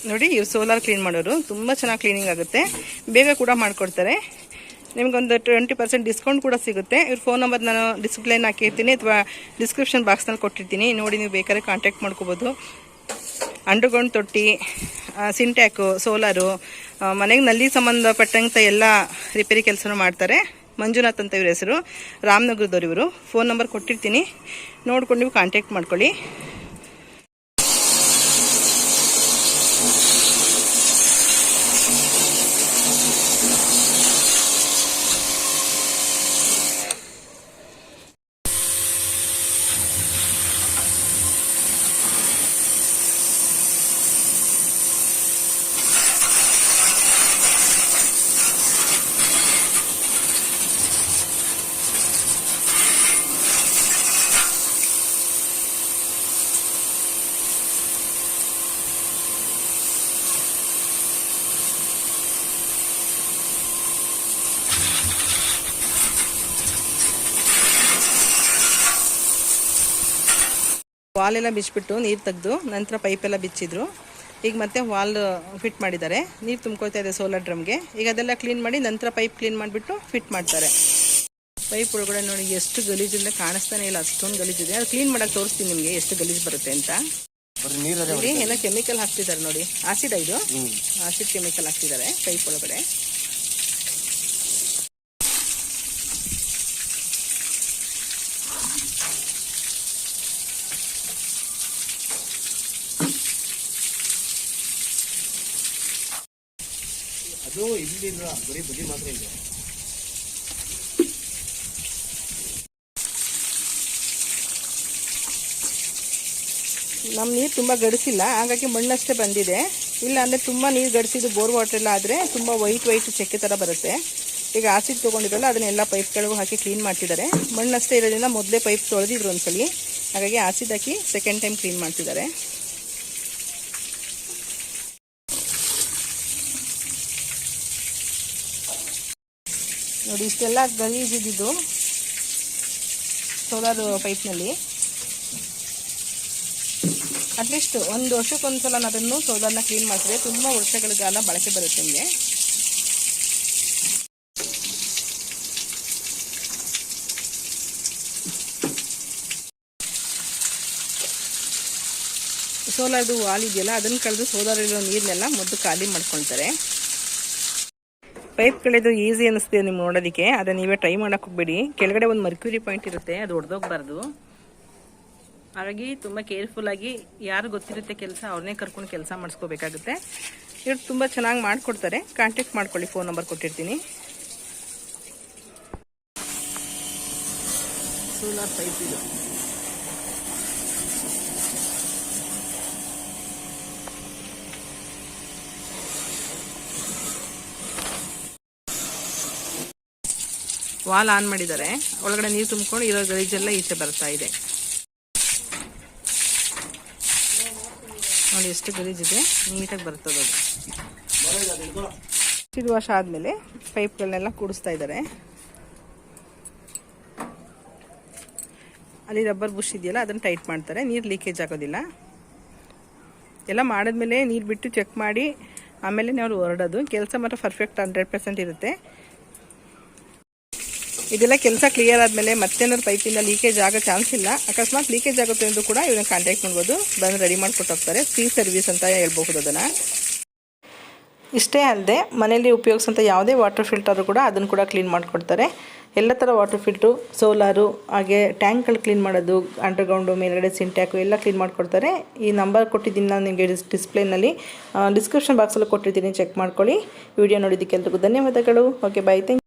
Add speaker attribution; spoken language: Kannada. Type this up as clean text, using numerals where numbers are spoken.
Speaker 1: ನೋಡಿ ಇವ್ರು ಸೋಲಾರ್ ಕ್ಲೀನ್ ಮಾಡೋರು, ತುಂಬ ಚೆನ್ನಾಗಿ ಕ್ಲೀನಿಂಗ್ ಆಗುತ್ತೆ, ಬೇಗ ಕೂಡ ಮಾಡಿಕೊಡ್ತಾರೆ. ನಿಮಗೊಂದು 20% ಡಿಸ್ಕೌಂಟ್ ಕೂಡ ಸಿಗುತ್ತೆ. ಇವ್ರ ಫೋನ್ ನಂಬರ್ ನಾನು ಡಿಸ್ಪ್ಲೇನ ಹಾಕಿರ್ತೀನಿ ಅಥವಾ ಡಿಸ್ಕ್ರಿಪ್ಷನ್ ಬಾಕ್ಸ್ನಲ್ಲಿ ಕೊಟ್ಟಿರ್ತೀನಿ, ನೋಡಿ ನೀವು ಬೇಕಾದ್ರೆ ಕಾಂಟ್ಯಾಕ್ಟ್ ಮಾಡ್ಕೋಬೋದು. ಅಂಡರ್ಗ್ರೌಂಡ್ ತೊಟ್ಟಿ, ಸಿಂಟ್ಯಾಕು, ಸೋಲಾರು, ಮನೆಗೆ ನಲ್ಲಿ ಸಂಬಂಧಪಟ್ಟಂಥ ಎಲ್ಲ ರಿಪೇರಿ ಕೆಲಸನೂ ಮಾಡ್ತಾರೆ. ಮಂಜುನಾಥ್ ಅಂತ ಇವ್ರ ಹೆಸರು, ರಾಮನಗರದವ್ರು ಇವರು. ಫೋನ್ ನಂಬರ್ ಕೊಟ್ಟಿರ್ತೀನಿ, ನೋಡ್ಕೊಂಡು ನೀವು ಕಾಂಟ್ಯಾಕ್ಟ್ ಮಾಡ್ಕೊಳ್ಳಿ. ವಾಲೆಲ್ಲ ಬಿಚ್ಚಿಬಿಟ್ಟು ನೀರು ತೆಗೆದು ನಂತರ ಪೈಪೆಲ್ಲ ಬಿಚ್ಚಿದ್ರು. ಈಗ ಮತ್ತೆ ವಾಲ್ ಫಿಟ್ ಮಾಡಿದ್ದಾರೆ. ನೀರು ತುಂಬ್ಕೊಳ್ತಾ ಇದೆ ಸೋಲಾರ್ ಡ್ರಮ್ಗೆ. ಈಗ ಅದೆಲ್ಲ ಕ್ಲೀನ್ ಮಾಡಿ ನಂತರ ಪೈಪ್ ಕ್ಲೀನ್ ಮಾಡಿಬಿಟ್ಟು ಫಿಟ್ ಮಾಡ್ತಾರೆ. ಪೈಪ್ ಒಳಗಡೆ ನೋಡಿ ಎಷ್ಟು ಗಲೀಜಿಂದ ಕಾಣಿಸ್ತಾನೆ ಇಲ್ಲ, ಅಷ್ಟೊಂದು ಗಲೀಜಿದೆ. ಅದು ಕ್ಲೀನ್ ಮಾಡಕ್ಕೆ ತೋರಿಸ್ತೀನಿ ನಿಮಗೆ ಎಷ್ಟು ಗಲೀಜು ಬರುತ್ತೆ ಅಂತ. ಇಲ್ಲಿ ಏನೋ ಕೆಮಿಕಲ್ ಹಾಕ್ತಿದ್ದಾರೆ ನೋಡಿ, ಆಸಿಡ್, ಇದು ಆಸಿಡ್ ಕೆಮಿಕಲ್ ಹಾಕ್ತಿದ್ದಾರೆ ಪೈಪ್ ಒಳಗಡೆ.
Speaker 2: ಅದು ಇಲ್ಲಿಲ್ಲ, ಬರೀ ಬದಿ ಮಾತ್ರ ಇದೆ.
Speaker 1: ನಮ್ಮ ನೀರು ತುಂಬ ಗಡಿಸಿಲ್ಲ, ಹಾಗಾಗಿ ಮಣ್ಣಷ್ಟೇ ಬಂದಿದೆ. ಇಲ್ಲ ಅಂದರೆ ತುಂಬ ನೀರು ಗಡಿಸಿದ್ದು ಬೋರ್ ವಾಟರ್ ಎಲ್ಲ ಆದರೆ ತುಂಬ ವೈಟ್ ಚಕ್ಕೆ ಥರ ಬರುತ್ತೆ. ಈಗ ಆಸಿಡ್ ತೊಗೊಂಡಿದ್ರಲ್ಲ ಅದನ್ನೆಲ್ಲ ಪೈಪ್ ಕೆಳಗೂ ಹಾಕಿ ಕ್ಲೀನ್ ಮಾಡ್ತಿದ್ದಾರೆ. ಮಣ್ಣಷ್ಟೇ ಇರೋದ್ರಿಂದ ಮೊದಲೇ ಪೈಪ್ ತೊಳೆದಿದ್ರು ಒಂದ್ಸಲಿ, ಹಾಗಾಗಿ ಆಸಿಡ್ ಹಾಕಿ ಸೆಕೆಂಡ್ ಟೈಮ್ ಕ್ಲೀನ್ ಮಾಡ್ತಿದ್ದಾರೆ. ನೋಡಿ ಇಷ್ಟೆಲ್ಲ ಗಲೀಜಿದ್ದು ಸೋಲಾರ್ ಪೈಪ್ನಲ್ಲಿ. ಅಟ್ಲೀಸ್ಟ್ ಒಂದು ವರ್ಷಕ್ಕೊಂದ್ಸಲ ಅದನ್ನು ಸೋಲಾರ್ನ ಕ್ಲೀನ್ ಮಾಡಿದ್ರೆ ತುಂಬ ವರ್ಷಗಳ ಕಾಲ ಬಳಕೆ ಬರುತ್ತೆ ನಿಮಗೆ. ಸೋಲಾರ್ದು ವಾಲ್ ಇದೆಯಲ್ಲ ಅದನ್ನು ಕಳೆದು ಸೋಲಾರಿರೋ ನೀರನ್ನೆಲ್ಲ ಮೊದಲು ಖಾಲಿ ಮಾಡ್ಕೊಳ್ತಾರೆ. ಪೈಪ್ ಕಳೆದು ಈಸಿ ಅನ್ನಿಸ್ತೀವಿ ನಿಮ್ಗೆ ನೋಡೋದಕ್ಕೆ, ಅದನ್ನು ನೀವೇ ಟ್ರೈ ಮಾಡೋಕೆ ಹೋಗ್ಬೇಡಿ. ಕೆಳಗಡೆ ಒಂದು ಮರ್ಕ್ಯೂರಿ ಪಾಯಿಂಟ್ ಇರುತ್ತೆ, ಅದು ಹೊಡೆದೋಗ್ಬಾರ್ದು. ಹಾಗಾಗಿ ತುಂಬ ಕೇರ್ಫುಲ್ಲಾಗಿ ಯಾರು ಗೊತ್ತಿರುತ್ತೆ ಕೆಲಸ ಅವ್ರನ್ನೇ ಕರ್ಕೊಂಡು ಕೆಲಸ ಮಾಡಿಸ್ಕೋಬೇಕಾಗುತ್ತೆ. ಇವ್ರು ತುಂಬ ಚೆನ್ನಾಗಿ ಮಾಡಿಕೊಡ್ತಾರೆ. ಕಾಂಟ್ಯಾಕ್ಟ್ ಮಾಡ್ಕೊಳ್ಳಿ, ಫೋನ್ ನಂಬರ್ ಕೊಟ್ಟಿರ್ತೀನಿ. ಸೋಲಾರ್ ಪೈಪ್ ಇದು. ವಾಲ್ ಆನ್ ಮಾಡಿದ್ದಾರೆ, ಒಳಗಡೆ ನೀರು ತುಂಬಿಕೊಂಡು ಇರೋ ಗಲೀಜೆಲ್ಲ ಈಚೆ ಬರ್ತಾ ಇದೆ. ನೋಡಿ ಎಷ್ಟು ಗಲೀಜಿದೆ, ನೀಟಾಗಿ ಬರ್ತದೆ ಅದು. ಇದು ವಾಶ್ ಆದಮೇಲೆ ಪೈಪ್ಗಳನ್ನೆಲ್ಲ ಕೂಡಿಸ್ತಾ ಇದ್ದಾರೆ. ಅಲ್ಲಿ ರಬ್ಬರ್ ಬುಷ್ ಇದೆಯಲ್ಲ ಅದನ್ನು ಟೈಟ್ ಮಾಡ್ತಾರೆ, ನೀರು ಲೀಕೇಜ್ ಆಗೋದಿಲ್ಲ. ಎಲ್ಲ ಮಾಡಿದ್ಮೇಲೆ ನೀರು ಬಿಟ್ಟು ಚೆಕ್ ಮಾಡಿ ಆಮೇಲೆ ಅವ್ರು ಹೊರಡೋದು. ಕೆಲಸ ಮಾತ್ರ ಪರ್ಫೆಕ್ಟ್ 100% ಇರುತ್ತೆ. ಇದೆಲ್ಲ ಕೆಲಸ ಕ್ಲಿಯರ್ ಆದಮೇಲೆ ಮತ್ತೇನಾದ್ರು ಪೈಪಿಂದ ಲೀಕೇಜ್ ಆಗೋ ಚಾನ್ಸ್ ಇಲ್ಲ. ಅಕಸ್ಮಾತ್ ಲೀಕೇಜ್ ಆಗುತ್ತೆ ಅಂದ್ರೂ ಕೂಡ ಇವ್ರನ್ನ ಕಾಂಟ್ಯಾಕ್ಟ್ ಮಾಡ್ಬೋದು, ಬಂದು ರೆಡಿ ಮಾಡಿಕೊಟ್ಟು ಹೋಗ್ತಾರೆ. ಫ್ರೀ ಸರ್ವಿಸ್ ಅಂತ ಹೇಳ್ಬಹುದು ಅದನ್ನು. ಇಷ್ಟೇ ಅಲ್ಲದೆ ಮನೆಯಲ್ಲಿ ಉಪಯೋಗಿಸೋಂಥ ಯಾವುದೇ ವಾಟರ್ ಫಿಲ್ಟರು ಕೂಡ ಅದನ್ನು ಕೂಡ ಕ್ಲೀನ್ ಮಾಡಿಕೊಡ್ತಾರೆ. ಎಲ್ಲ ಥರ ವಾಟರ್ ಫಿಲ್ಟ್ರು, ಸೋಲಾರು, ಹಾಗೆ ಟ್ಯಾಂಕ್ಗಳು ಕ್ಲೀನ್ ಮಾಡೋದು, ಅಂಡರ್ಗ್ರೌಂಡು, ಮೇಲ್ಗಡೆ ಸಿಂಟ್ಯಾಕು ಎಲ್ಲ ಕ್ಲೀನ್ ಮಾಡಿಕೊಡ್ತಾರೆ. ಈ ನಂಬರ್ ಕೊಟ್ಟಿದ್ದೀನಿ ನಾನು ನಿಮಗೆ ಡಿಸ್ಪ್ಲೇನಲ್ಲಿ, ಡಿಸ್ಕ್ರಿಪ್ಷನ್ ಬಾಕ್ಸಲ್ಲಿ ಕೊಟ್ಟಿರ್ತೀನಿ, ಚೆಕ್ ಮಾಡ್ಕೊಳ್ಳಿ. ವಿಡಿಯೋ ನೋಡಿದ್ದಕ್ಕೆ ಎಲ್ರಿಗೂ ಧನ್ಯವಾದಗಳು. Okay, bye, thank you.